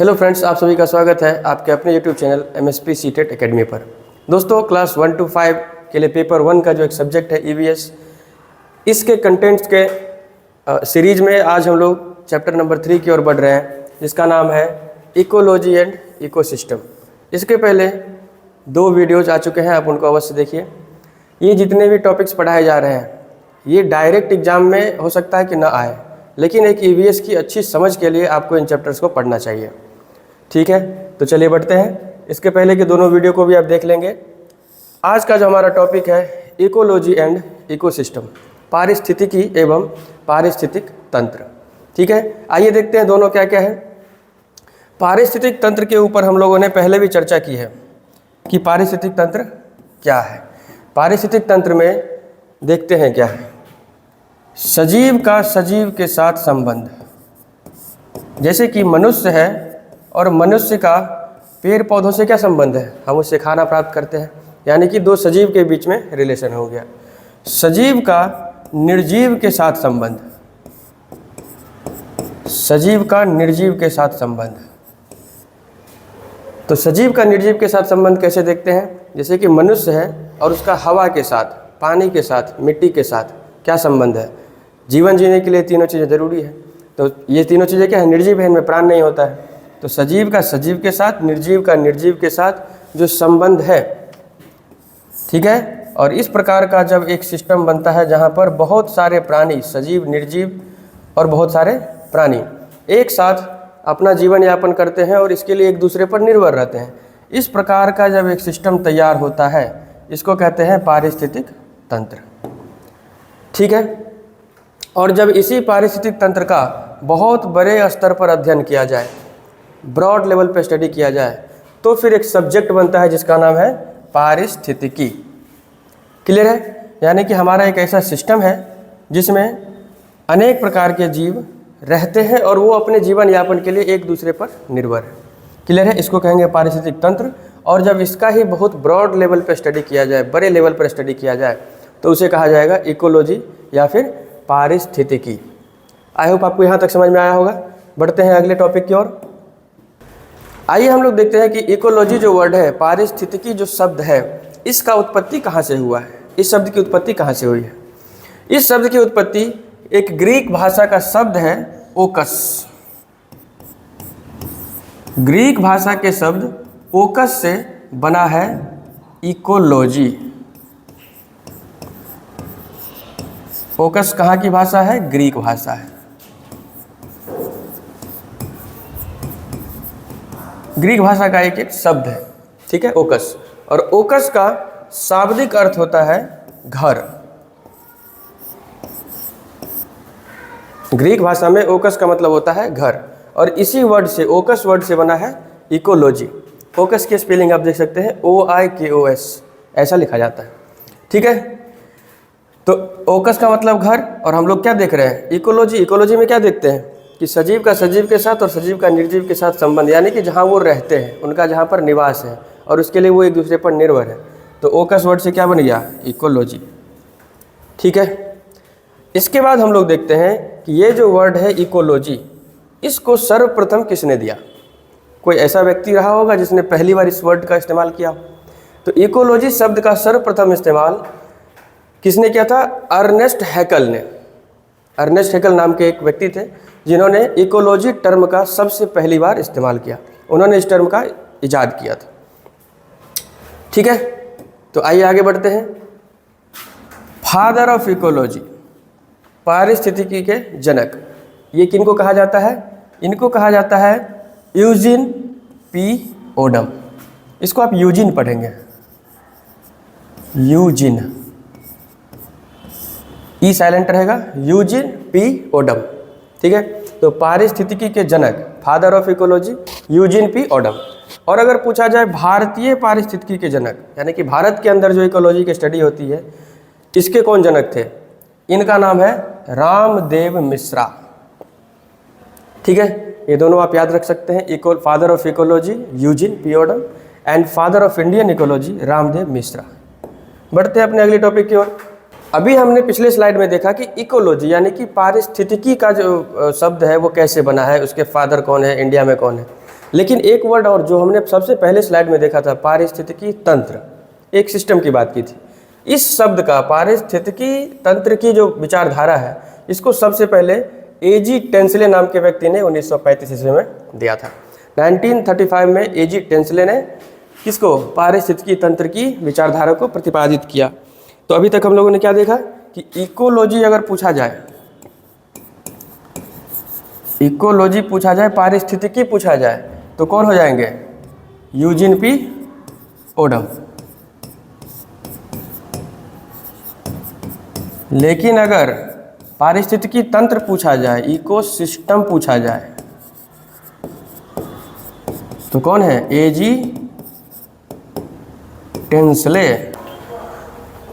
Hello friends, आप सभी का स्वागत है आपके अपने YouTube channel MSP CTET academy पर। दोस्तों, क्लास 1 to 5 के लिए पेपर 1 का जो एक सब्जेक्ट है EVS, इसके कंटेंट्स के सीरीज में आज हम लोग चैप्टर नंबर 3 की ओर बढ़ रहे हैं, जिसका नाम है इकोलॉजी एंड इकोसिस्टम। इसके पहले 2 वीडियोज आ चुके हैं, आप उनको अवश्य देखिए। ये जितने भी टॉपिक्स पढ़ाए जा रहे हैं ये डायरेक्ट एग्जाम में हो सकता है कि ना आए, लेकिन एक EVS की अच्छी समझ के लिए आपको इन चैप्टर्स को पढ़ना चाहिए। ठीक है, तो चलिए बढ़ते हैं। इसके पहले के दोनों वीडियो को भी आप देख लेंगे। आज का जो हमारा टॉपिक है इकोलॉजी एंड इकोसिस्टम, पारिस्थितिकी एवं पारिस्थितिक तंत्र। ठीक है, आइए देखते हैं दोनों क्या क्या है। पारिस्थितिक तंत्र के ऊपर हम लोगों ने पहले भी चर्चा की है कि पारिस्थितिक तंत्र क्या है। पारिस्थितिक तंत्र में देखते हैं क्या है। सजीव का सजीव के साथ संबंध, जैसे कि मनुष्य है और मनुष्य का पेड़ पौधों से क्या संबंध है, हम उससे खाना प्राप्त करते हैं, यानी कि 2 सजीव के बीच में रिलेशन हो गया। सजीव का निर्जीव के साथ संबंध, सजीव का निर्जीव के साथ संबंध। तो सजीव का निर्जीव के साथ संबंध कैसे देखते हैं, जैसे कि मनुष्य है और उसका हवा के साथ, पानी के साथ, मिट्टी के साथ क्या संबंध है। जीवन जीने के लिए तीनों चीज़ें ज़रूरी है, तो ये तीनों चीज़ें क्या है, निर्जीव है, इनमें प्राण नहीं होता है। तो सजीव का सजीव के साथ, निर्जीव का निर्जीव के साथ जो संबंध है, ठीक है। और इस प्रकार का जब एक सिस्टम बनता है जहाँ पर बहुत सारे प्राणी, सजीव, निर्जीव और बहुत सारे प्राणी एक साथ अपना जीवन यापन करते हैं और इसके लिए एक दूसरे पर निर्भर रहते हैं, इस प्रकार का जब एक सिस्टम तैयार होता है, इसको कहते हैं पारिस्थितिक तंत्र। ठीक है, और जब इसी पारिस्थितिक तंत्र का बहुत बड़े स्तर पर अध्ययन किया जाए, ब्रॉड लेवल पे स्टडी किया जाए, तो फिर एक सब्जेक्ट बनता है जिसका नाम है पारिस्थितिकी। क्लियर है, यानी कि हमारा एक ऐसा सिस्टम है जिसमें अनेक प्रकार के जीव रहते हैं और वो अपने जीवन यापन के लिए एक दूसरे पर निर्भर है। क्लियर है, इसको कहेंगे पारिस्थितिक तंत्र। और जब इसका ही बहुत ब्रॉड लेवल पर स्टडी किया जाए, बड़े लेवल पर स्टडी किया जाए, तो उसे कहा जाएगा इकोलॉजी या फिर पारिस्थितिकी। आई होप आपको यहाँ तक समझ में आया होगा। बढ़ते हैं अगले टॉपिक की ओर। आइए हम लोग देखते हैं कि इकोलॉजी जो वर्ड है, पारिस्थितिकी जो शब्द है, इसका उत्पत्ति कहाँ से हुआ है। इस शब्द की उत्पत्ति कहाँ से हुई है। इस शब्द की उत्पत्ति एक ग्रीक भाषा का शब्द है ओकस। ग्रीक भाषा के शब्द ओकस से बना है इकोलॉजी। ओकस कहाँ की भाषा है, ग्रीक भाषा है। ग्रीक भाषा का एक शब्द है, ठीक है, ओकस। और ओकस का शाब्दिक अर्थ होता है घर। ग्रीक भाषा में ओकस का मतलब होता है घर, और इसी वर्ड से, ओकस वर्ड से बना है इकोलॉजी। ओकस की स्पेलिंग आप देख सकते हैं OIKOS, ऐसा लिखा जाता है। ठीक है, तो ओकस का मतलब घर, और हम लोग क्या देख रहे हैं, इकोलॉजी। इकोलॉजी में क्या देखते हैं कि सजीव का सजीव के साथ और सजीव का निर्जीव के साथ संबंध, यानी कि जहाँ वो रहते हैं, उनका जहाँ पर निवास है और उसके लिए वो एक दूसरे पर निर्भर है। तो ओकस वर्ड से क्या बन गया, इकोलॉजी। ठीक है, इसके बाद हम लोग देखते हैं कि ये जो वर्ड है इकोलॉजी, इसको सर्वप्रथम किसने दिया। कोई ऐसा व्यक्ति रहा होगा जिसने पहली बार इस वर्ड का इस्तेमाल किया। तो इकोलॉजी शब्द का सर्वप्रथम इस्तेमाल किसने किया था, अर्नेस्ट हैकल ने। अर्नेस्ट हैकल नाम के एक व्यक्ति थे जिन्होंने इकोलॉजी टर्म का सबसे पहली बार इस्तेमाल किया। उन्होंने इस टर्म का इजाद किया था। ठीक है, तो आइए आगे बढ़ते हैं। फादर ऑफ इकोलॉजी, पारिस्थितिकी के जनक, ये किनको कहा जाता है, इनको कहा जाता है यूजिन पी ओडम। इसको आप यूजिन पढ़ेंगे, यूजिन, ई साइलेंट रहेगा, यूजिन पी ओडम। ठीक है, तो पारिस्थितिकी के जनक, father of ecology, Eugene P Odum. और अगर पूछा जाए भारतीय पारिस्थितिकी के जनक, यानी कि भारत के अंदर जो इकोलॉजी की स्टडी होती है, इसके कौन जनक थे, इनका नाम है रामदेव मिश्रा। ठीक है, ये दोनों आप याद रख सकते हैं, father of ecology Eugene P Odum and father of Indian ecology Ramdev Mishra. बढ़ते हैं अपने अगले टॉपिक की ओर। अभी हमने पिछले स्लाइड में देखा कि इकोलॉजी यानी कि पारिस्थितिकी का जो शब्द है वो कैसे बना है, उसके फादर कौन है, इंडिया में कौन है। लेकिन एक वर्ड और जो हमने सबसे पहले स्लाइड में देखा था, पारिस्थितिकी तंत्र, एक सिस्टम की बात की थी। इस शब्द का पारिस्थितिकी तंत्र की जो विचारधारा है, इसको सबसे पहले एजी टेंसले नाम के व्यक्ति ने 1935 ईस्वी में दिया था। 1935 में एजी टेंसले ने किसको, पारिस्थितिकी तंत्र की विचारधारा को प्रतिपादित किया। तो अभी तक हम लोगों ने क्या देखा कि इकोलॉजी अगर पूछा जाए, इकोलॉजी पूछा जाए, पारिस्थितिकी पूछा जाए, तो कौन हो जाएंगे, यूजीन पी ओडम। लेकिन अगर पारिस्थितिकी तंत्र पूछा जाए, इकोसिस्टम पूछा जाए, तो कौन है, एजी टेंसले।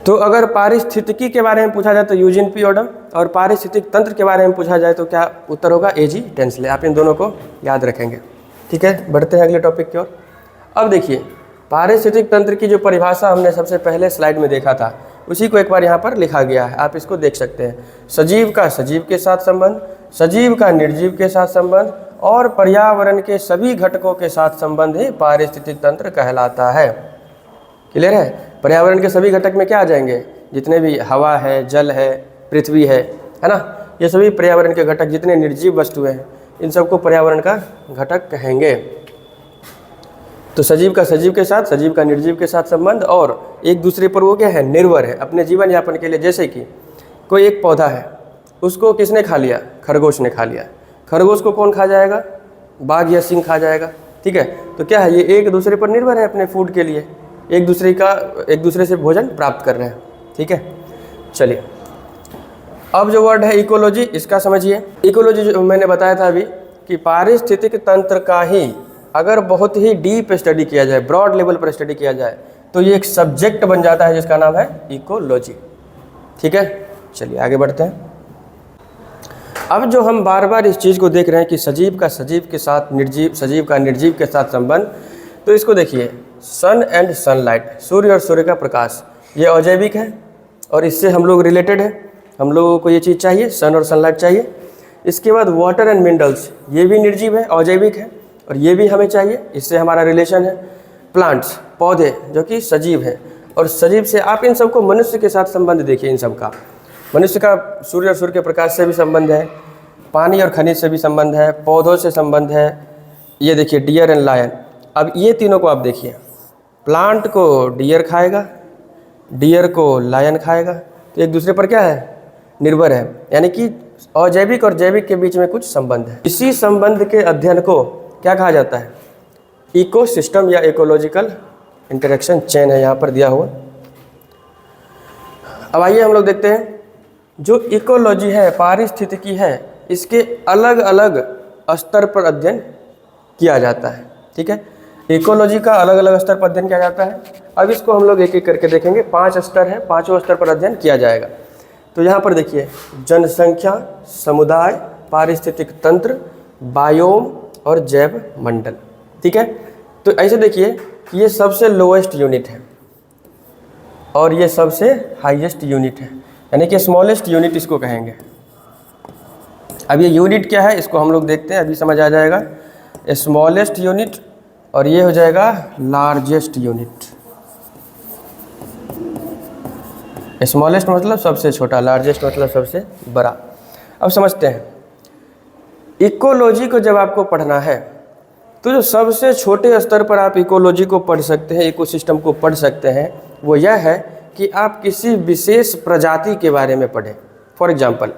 तो अगर पारिस्थितिकी के बारे में पूछा जाए तो यूजीन पी ओडम, और पारिस्थितिक तंत्र के बारे में पूछा जाए तो क्या उत्तर होगा, एजी टेंसले। आप इन दोनों को याद रखेंगे। ठीक है, बढ़ते हैं अगले टॉपिक की ओर। अब देखिए, पारिस्थितिक तंत्र की जो परिभाषा हमने सबसे पहले स्लाइड में देखा था, उसी को एक बार यहाँ पर लिखा गया है, आप इसको देख सकते हैं। सजीव का सजीव के साथ संबंध, सजीव का निर्जीव के साथ संबंध और पर्यावरण के सभी घटकों के साथ संबंध ही पारिस्थितिक तंत्र कहलाता है। क्लियर है? पर्यावरण के सभी घटक में क्या आ जाएंगे, जितने भी हवा है, जल है, पृथ्वी है ना, ये सभी पर्यावरण के घटक, जितने निर्जीव वस्तुएं हैं, इन सबको पर्यावरण का घटक कहेंगे। तो सजीव का सजीव के साथ, सजीव का निर्जीव के साथ संबंध, और एक दूसरे पर वो क्या है, निर्भर है अपने जीवन यापन के लिए। जैसे कि कोई एक पौधा है, उसको किसने खा लिया, खरगोश ने खा लिया। खरगोश को कौन खा जाएगा, बाघ या सिंह खा जाएगा। ठीक है, तो क्या है, ये एक दूसरे पर निर्भर है अपने फूड के लिए, एक दूसरे से भोजन प्राप्त कर रहे हैं। ठीक है, चलिए अब जो वर्ड है इकोलॉजी, इसका समझिए। इकोलॉजी जो मैंने बताया था अभी कि पारिस्थितिक तंत्र का ही अगर बहुत ही डीप स्टडी किया जाए, ब्रॉड लेवल पर स्टडी किया जाए, तो ये एक सब्जेक्ट बन जाता है जिसका नाम है इकोलॉजी। ठीक है, चलिए आगे बढ़ते हैं। अब जो हम बार बार इस चीज़ को देख रहे हैं कि सजीव का सजीव के साथ निर्जीव, सजीव का निर्जीव के साथ संबंध, तो इसको देखिए, सन एंड सनलाइट, सूर्य और सूर्य का प्रकाश, ये अजैविक है और इससे हम लोग रिलेटेड है, हम लोगों को ये चीज़ चाहिए, सन और सनलाइट चाहिए। इसके बाद वाटर एंड मिनरल्स, ये भी निर्जीव है, अजैविक है, और ये भी हमें चाहिए, इससे हमारा रिलेशन है। प्लांट्स, पौधे जो कि सजीव हैं, और सजीव से आप इन सबको मनुष्य के साथ संबंध देखिए। इन सब का मनुष्य का सूर्य और सूर्य के प्रकाश से भी संबंध है, पानी और खनिज से भी संबंध है, पौधों से संबंध है। ये देखिए डियर एंड लायन, अब ये तीनों को आप देखिए, प्लांट को डियर खाएगा, डियर को लायन खाएगा, तो एक दूसरे पर क्या है, निर्भर है, यानी कि अजैविक और जैविक के बीच में कुछ संबंध है। इसी संबंध के अध्ययन को क्या कहा जाता है, इकोसिस्टम या इकोलॉजिकल इंटरेक्शन चेन है यहाँ पर दिया हुआ। अब आइए हम लोग देखते हैं, जो इकोलॉजी है, पारिस्थितिकी है, इसके अलग अलग स्तर पर अध्ययन किया जाता है। ठीक है, इकोलॉजी का अलग अलग स्तर पर अध्ययन किया जाता है। अब इसको हम लोग एक एक करके देखेंगे। 5 स्तर है, 5वें स्तर पर अध्ययन किया जाएगा। तो यहाँ पर देखिए, जनसंख्या, समुदाय, पारिस्थितिक तंत्र, बायोम और जैव मंडल। ठीक है, तो ऐसे देखिए कि ये सबसे लोएस्ट यूनिट है और ये सबसे हाईएस्ट यूनिट है, यानी कि स्मॉलेस्ट यूनिट इसको कहेंगे। अब ये यूनिट क्या है, इसको हम लोग देखते हैं, अभी समझ आ जाएगा। स्मॉलेस्ट यूनिट और ये हो जाएगा लार्जेस्ट यूनिट। स्मॉलेस्ट मतलब सबसे छोटा, लार्जेस्ट मतलब सबसे बड़ा। अब समझते हैं, इकोलॉजी को जब आपको पढ़ना है तो जो सबसे छोटे स्तर पर आप इकोलॉजी को पढ़ सकते हैं, इकोसिस्टम को पढ़ सकते हैं, वो यह है कि आप किसी विशेष प्रजाति के बारे में पढ़ें। फॉर एग्जांपल,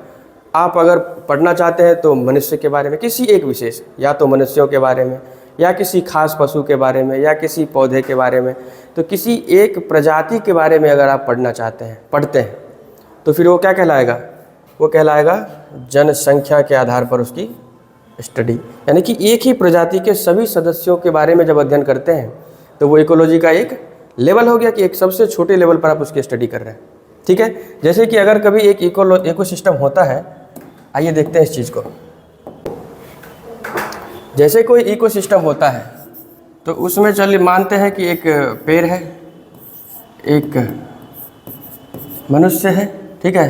आप अगर पढ़ना चाहते हैं तो मनुष्य के बारे में, किसी एक विशेष, या तो मनुष्यों के बारे में, या किसी खास पशु के बारे में, या किसी पौधे के बारे में, तो किसी एक प्रजाति के बारे में अगर आप पढ़ना चाहते हैं, पढ़ते हैं, तो फिर वो क्या कहलाएगा, वो कहलाएगा जनसंख्या के आधार पर उसकी स्टडी। यानी कि एक ही प्रजाति के सभी सदस्यों के बारे में जब अध्ययन करते हैं तो वो इकोलॉजी का एक लेवल हो गया कि एक सबसे छोटे लेवल पर आप उसकी स्टडी कर रहे हैं। ठीक है, जैसे कि अगर कभी एक इकोसिस्टम होता है, आइए देखते हैं इस चीज़ को। जैसे कोई इकोसिस्टम होता है तो उसमें चलिए मानते हैं कि एक पेड़ है, एक मनुष्य है, ठीक है,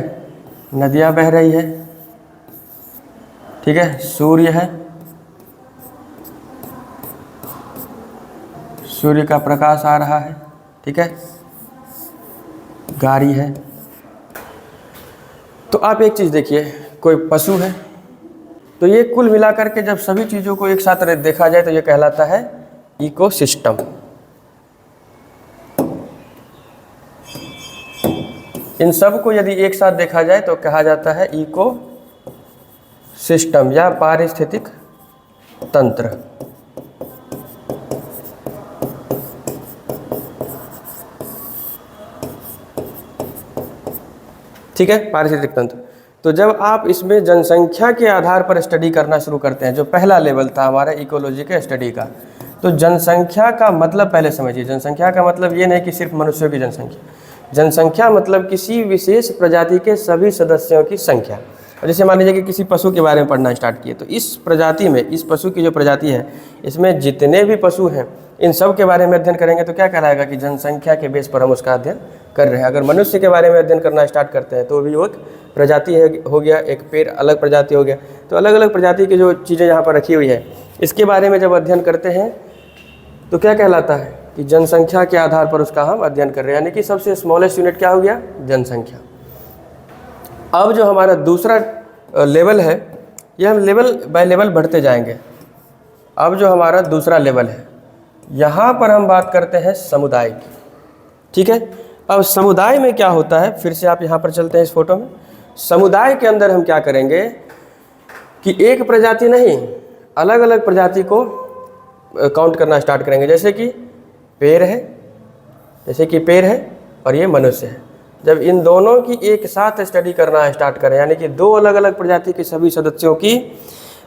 नदियाँ बह रही है, ठीक है, सूर्य है, सूर्य का प्रकाश आ रहा है, ठीक है, गाड़ी है। तो आप एक चीज़ देखिए, कोई पशु है, तो ये कुल मिलाकर के जब सभी चीज़ों को एक साथ देखा जाए तो ये कहलाता है इकोसिस्टम। इन सब को यदि एक साथ देखा जाए तो कहा जाता है इकोसिस्टम या पारिस्थितिक तंत्र। ठीक है, पारिस्थितिक तंत्र। तो जब आप इसमें जनसंख्या के आधार पर स्टडी करना शुरू करते हैं, जो पहला लेवल था हमारा इकोलॉजी के स्टडी का, तो जनसंख्या का मतलब पहले समझिए। जनसंख्या का मतलब ये नहीं कि सिर्फ मनुष्यों की जनसंख्या, जनसंख्या मतलब किसी विशेष प्रजाति के सभी सदस्यों की संख्या। और जैसे मान लीजिए कि किसी पशु के बारे में पढ़ना स्टार्ट किए, तो इस प्रजाति में, इस पशु की जो प्रजाति है, इसमें जितने भी पशु हैं इन सब के बारे में अध्ययन करेंगे तो क्या कहलाएगा कि जनसंख्या के बेस पर हम उसका अध्ययन कर रहे हैं। अगर मनुष्य के बारे में अध्ययन करना स्टार्ट करते हैं तो भी वो एक प्रजाति हो गया, एक पेड़ अलग प्रजाति हो गया। तो अलग अलग प्रजाति की जो चीज़ें यहाँ पर रखी हुई है, इसके बारे में जब अध्ययन करते हैं तो क्या कहलाता है कि जनसंख्या के आधार पर उसका हम अध्ययन कर रहे हैं, यानी कि सबसे स्मॉलेस्ट यूनिट क्या हो गया, जनसंख्या। अब जो हमारा दूसरा लेवल है, ये हम लेवल बाय लेवल बढ़ते जाएंगे। अब जो हमारा दूसरा लेवल है, यहाँ पर हम बात करते हैं समुदाय की। ठीक है, अब समुदाय में क्या होता है, फिर से आप यहाँ पर चलते हैं इस फोटो में। समुदाय के अंदर हम क्या करेंगे कि एक प्रजाति नहीं, अलग अलग प्रजाति को काउंट करना स्टार्ट करेंगे। जैसे कि पेड़ है, जैसे कि पेड़ है और ये मनुष्य है। जब इन दोनों की एक साथ स्टडी करना स्टार्ट करें, यानी कि दो अलग अलग प्रजाति के सभी सदस्यों की,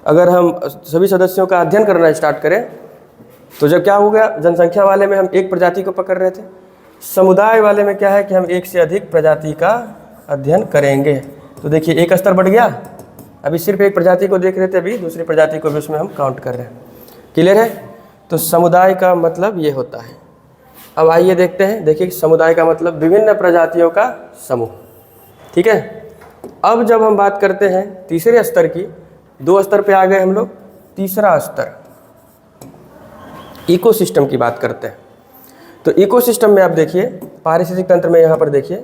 अगर हम सभी सदस्यों का अध्ययन करना स्टार्ट करें तो जब क्या हो गया, जनसंख्या वाले में हम एक प्रजाति को पकड़ रहे थे, समुदाय वाले में क्या है कि हम एक से अधिक प्रजाति का अध्ययन करेंगे। तो देखिए एक स्तर बढ़ गया, अभी सिर्फ एक प्रजाति को देख रहे थे, अभी दूसरी प्रजाति को भी उसमें हम काउंट कर रहे हैं। क्लियर है? तो समुदाय का मतलब ये होता है। अब आइए देखते हैं, देखिए समुदाय का मतलब विभिन्न प्रजातियों का समूह। ठीक है, अब जब हम बात करते हैं तीसरे स्तर की, दो स्तर पे आ गए हम लोग, तीसरा स्तर इकोसिस्टम की बात करते हैं। तो इकोसिस्टम में आप देखिए, पारिस्थितिक तंत्र में यहाँ पर देखिए,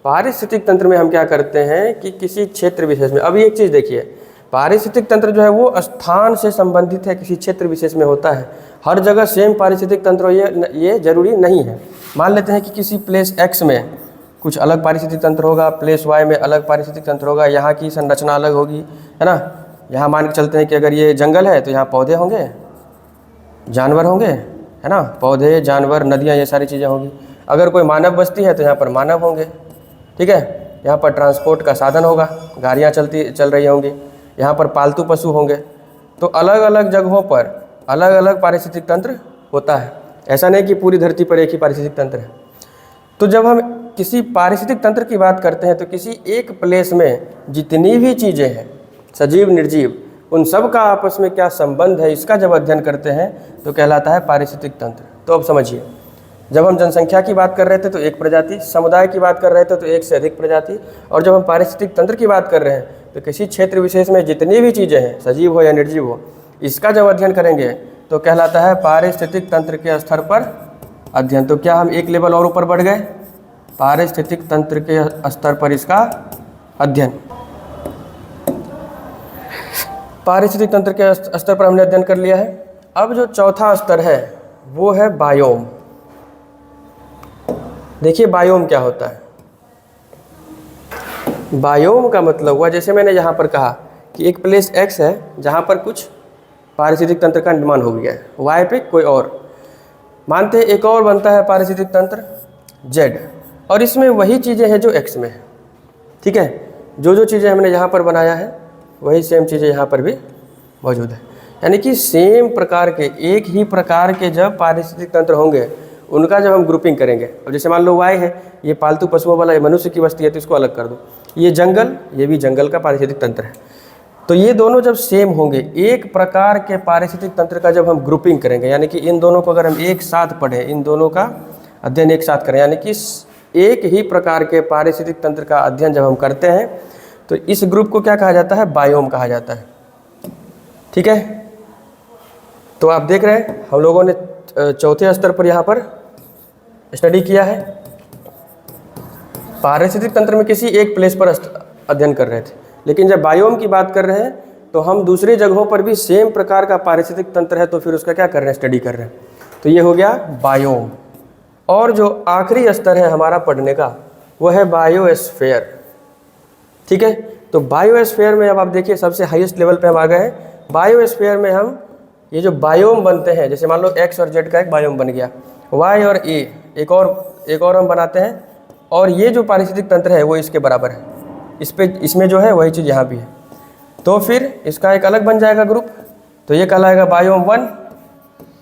पारिस्थितिक तंत्र में हम क्या करते हैं कि किसी क्षेत्र विशेष में, अभी एक चीज़ देखिए, पारिस्थितिक तंत्र जो है वो स्थान से संबंधित है, किसी क्षेत्र विशेष में होता है। हर जगह सेम पारिस्थितिक तंत्र ये जरूरी नहीं है। मान लेते हैं कि किसी प्लेस एक्स में कुछ अलग पारिस्थितिक तंत्र होगा, प्लेस वाई में अलग पारिस्थितिक तंत्र होगा, यहाँ की संरचना अलग होगी, है ना। यहाँ मान के चलते हैं कि अगर ये जंगल है तो यहाँ पौधे होंगे, जानवर होंगे, है ना, पौधे, जानवर, नदियाँ, ये सारी चीज़ें होंगी। अगर कोई मानव बस्ती है तो यहाँ पर मानव होंगे। ठीक है, यहाँ पर ट्रांसपोर्ट का साधन होगा, गाड़ियाँ चल रही होंगी, यहाँ पर पालतू पशु होंगे। तो अलग अलग जगहों पर अलग अलग पारिस्थितिक तंत्र होता है। ऐसा नहीं कि पूरी धरती पर एक ही पारिस्थितिक तंत्र है। तो जब हम किसी पारिस्थितिक तंत्र की बात करते हैं तो किसी एक प्लेस में जितनी भी चीज़ें हैं, सजीव निर्जीव, उन सब का आपस में क्या संबंध है, इसका जब अध्ययन करते हैं तो कहलाता है पारिस्थितिक तंत्र। तो अब समझिए, जब हम जनसंख्या की बात कर रहे थे तो एक प्रजाति, समुदाय की बात कर रहे थे तो एक से अधिक प्रजाति, और जब हम पारिस्थितिक तंत्र की बात कर रहे हैं तो किसी क्षेत्र विशेष में जितनी भी चीज़ें हैं, सजीव हो या निर्जीव हो, इसका जब अध्ययन करेंगे तो कहलाता है पारिस्थितिक तंत्र के स्तर पर अध्ययन। तो क्या हम एक लेवल और ऊपर बढ़ गए, पारिस्थितिक तंत्र के स्तर पर इसका अध्ययन। पारिस्थितिक तंत्र के स्तर पर हमने अध्ययन कर लिया है। अब जो चौथा स्तर है वो है बायोम। देखिए बायोम क्या होता है। बायोम का मतलब हुआ, जैसे मैंने यहाँ पर कहा कि एक प्लेस एक्स है जहाँ पर कुछ पारिस्थितिक तंत्र का निर्माण हो गया है, वाई पे कोई और, मानते हैं एक और बनता है पारिस्थितिक तंत्र जेड, और इसमें वही चीज़ें हैं जो एक्स में है। ठीक है, जो चीज़ें हमने यहाँ पर बनाया है वही सेम चीज़ें यहाँ पर भी मौजूद है। यानी कि सेम प्रकार के, एक ही प्रकार के जब पारिस्थितिक तंत्र होंगे उनका जब हम ग्रुपिंग करेंगे, अब जैसे मान लो वाई है, ये पालतू पशुओं वाला, ये मनुष्य की बस्ती है तो इसको अलग कर दो, ये जंगल, ये भी जंगल का पारिस्थितिक तंत्र है। तो ये दोनों जब सेम होंगे, एक प्रकार के पारिस्थितिक तंत्र का जब हम ग्रुपिंग करेंगे, यानी कि इन दोनों को अगर हम एक साथ पढ़ें, इन दोनों का अध्ययन एक साथ करें, यानी कि एक ही प्रकार के पारिस्थितिक तंत्र का अध्ययन जब हम करते हैं तो इस ग्रुप को क्या कहा जाता है, बायोम कहा जाता है। ठीक है, तो आप देख रहे हैं हम लोगों ने चौथे स्तर पर यहाँ पर स्टडी किया है। पारिस्थितिक तंत्र में किसी एक प्लेस पर अध्ययन कर रहे थे, लेकिन जब बायोम की बात कर रहे हैं तो हम दूसरी जगहों पर भी सेम प्रकार का पारिस्थितिक तंत्र है, तो फिर उसका क्या कर रहे हैं, स्टडी कर रहे हैं। तो ये हो गया बायोम। और जो आखिरी स्तर है हमारा पढ़ने का वो है बायोस्फीयर। ठीक है, तो बायोस्फीयर में अब आप देखिए सबसे हाईएस्ट लेवल पे हम आ गए हैं। बायोस्फीयर में हम ये जो बायोम बनते हैं, जैसे मान लो एक्स और जेड का एक बायोम बन गया, वाई और ए एक और हम बनाते हैं, और ये जो पारिस्थितिक तंत्र है वो इसके बराबर है। इसमें जो है वही चीज़ यहाँ भी है, तो फिर इसका एक अलग बन जाएगा ग्रुप, तो ये कहलाएगा बायोम 1,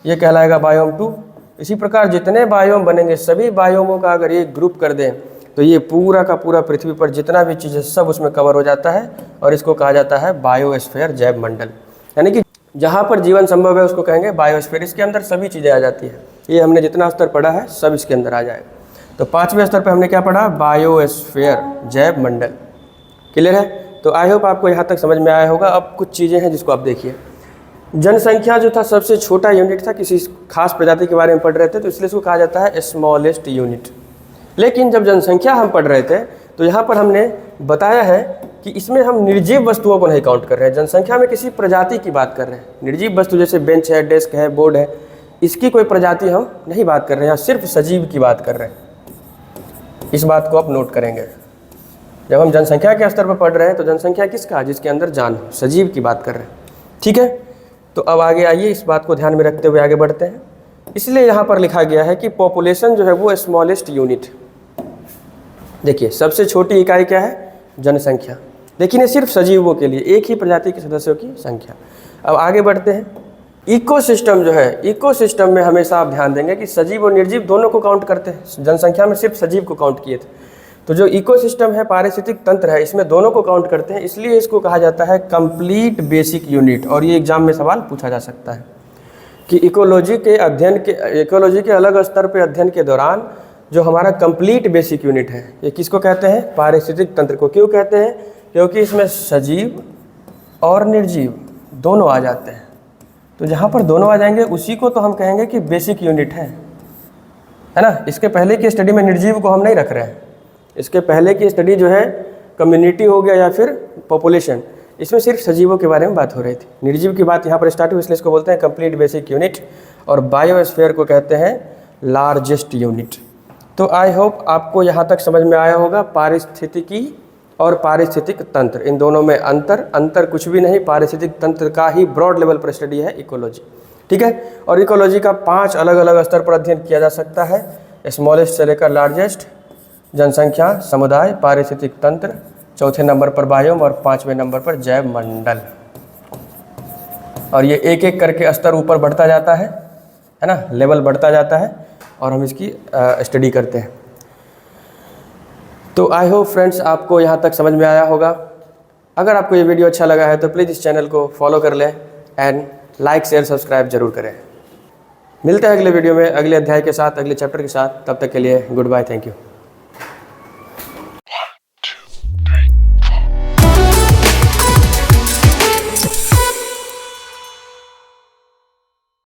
ये कहलाएगा बायोम 2। इसी प्रकार जितने बायोम बनेंगे सभी बायोमों का अगर ये ग्रुप कर दें तो ये पूरा का पूरा पृथ्वी पर जितना भी चीज़ है सब उसमें कवर हो जाता है, और इसको कहा जाता है बायोस्फीयर, जैव मंडल। यानी कि जहाँ पर जीवन संभव है उसको कहेंगे बायोस्फीयर। इसके अंदर सभी चीज़ें आ जाती है। ये हमने जितना स्तर पढ़ा है सब इसके अंदर आ जाएगा। तो 5वें स्तर पर हमने क्या पढ़ा, बायोस्फीयर, जैव मंडल। क्लियर है? तो आई होप आपको यहाँ तक समझ में आया होगा। अब कुछ चीज़ें हैं जिसको आप देखिए। जनसंख्या जो था सबसे छोटा यूनिट था, किसी खास प्रजाति के बारे में पढ़ रहे थे तो इसलिए इसको कहा जाता है स्मॉलेस्ट यूनिट। लेकिन जब जनसंख्या हम पढ़ रहे थे तो यहाँ पर हमने बताया है कि इसमें हम निर्जीव वस्तुओं को नहीं काउंट कर रहे हैं। जनसंख्या में किसी प्रजाति की बात कर रहे हैं। निर्जीव वस्तु जैसे बेंच है, डेस्क है, बोर्ड है, इसकी कोई प्रजाति हम नहीं बात कर रहे हैं, सिर्फ सजीव की बात कर रहे हैं। इस बात को आप नोट करेंगे। जब हम जनसंख्या के स्तर पर पढ़ रहे हैं तो जनसंख्या किसका, जिसके अंदर जान हो, सजीव की बात कर रहे हैं। ठीक है, तो अब आगे आइए, इस बात को ध्यान में रखते हुए आगे बढ़ते हैं। इसलिए यहाँ पर लिखा गया है कि पॉपुलेशन जो है वो स्मॉलेस्ट यूनिट। देखिए सबसे छोटी इकाई क्या है, जनसंख्या, लेकिन ये सिर्फ सजीवों के लिए, एक ही प्रजाति के सदस्यों की संख्या। अब आगे बढ़ते हैं। इकोसिस्टम जो है, इकोसिस्टम में हमेशा आप ध्यान देंगे कि सजीव और निर्जीव दोनों को काउंट करते हैं। जनसंख्या में सिर्फ सजीव को काउंट किए थे, तो जो इकोसिस्टम है, पारिस्थितिक तंत्र है, इसमें दोनों को काउंट करते हैं। इसलिए इसको कहा जाता है कंप्लीट बेसिक यूनिट। और ये एग्जाम में सवाल पूछा जा सकता है कि इकोलॉजी के अलग स्तर पर अध्ययन के दौरान जो हमारा कंप्लीट बेसिक यूनिट है, ये किसको कहते हैं, पारिस्थितिक तंत्र को। क्यों कहते हैं, क्योंकि इसमें सजीव और निर्जीव दोनों आ जाते हैं। तो जहाँ पर दोनों आ जाएंगे उसी को तो हम कहेंगे कि बेसिक यूनिट है ना। इसके पहले की स्टडी में निर्जीव को हम नहीं रख रहे हैं। इसके पहले की स्टडी जो है कम्युनिटी हो गया या फिर पॉपुलेशन, इसमें सिर्फ सजीवों के बारे में बात हो रही थी। निर्जीव की बात यहाँ पर स्टार्ट हुई, इसलिए इसको बोलते हैं कंप्लीट बेसिक यूनिट। और बायोस्फीयर को कहते हैं लार्जेस्ट यूनिट। तो आई होप आपको यहाँ तक समझ में आया होगा। पारिस्थितिकी और पारिस्थितिक तंत्र, इन दोनों में अंतर कुछ भी नहीं। पारिस्थितिक तंत्र का ही ब्रॉड लेवल पर स्टडी है इकोलॉजी। ठीक है, और इकोलॉजी का 5 अलग अलग स्तर पर अध्ययन किया जा सकता है, स्मॉलेस्ट से लेकर लार्जेस्ट। जनसंख्या, समुदाय, पारिस्थितिक तंत्र, चौथे नंबर पर बायोम और 5वें नंबर पर जैव मंडल। और ये एक एक करके स्तर ऊपर बढ़ता जाता है ना, लेवल बढ़ता जाता है और हम इसकी स्टडी करते हैं। तो आई होप फ्रेंड्स आपको यहाँ तक समझ में आया होगा। अगर आपको ये वीडियो अच्छा लगा है तो प्लीज़ इस चैनल को फॉलो कर लें एंड लाइक शेयर सब्सक्राइब जरूर करें। मिलते हैं अगले वीडियो में, अगले अध्याय के साथ, अगले चैप्टर के साथ। तब तक के लिए गुड बाय, थैंक यू।